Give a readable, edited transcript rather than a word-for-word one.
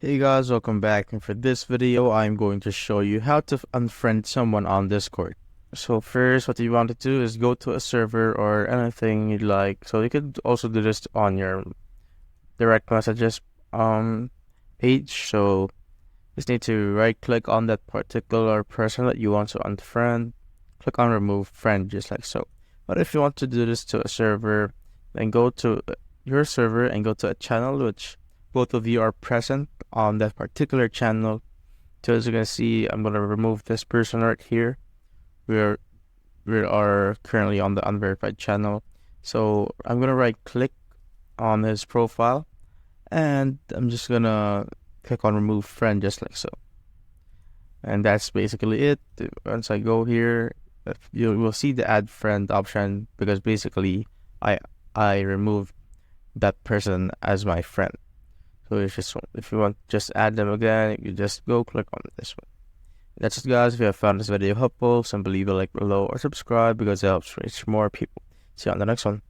Hey guys, welcome back, and for this video I'm going to show you how to unfriend someone on Discord. So first, what you want to do is go to a server or anything you'd like. So you could also do this on your direct messages page. So just need to right click on that particular person that you want to unfriend, click on remove friend just like so. But if you want to do this to a server, then go to your server and go to a channel which both of you are present on that particular channel. So as you can see, I'm gonna remove this person right here. We are currently on the unverified channel. So I'm gonna right click on his profile and I'm just gonna click on remove friend just like so. And that's basically it. Once I go here, you will see the add friend option because basically I removed that person as my friend. So if you want just add them again, you just go click on this one. That's it guys. If you have found this video helpful, simply leave a like below or subscribe because it helps reach more people. See you on the next one.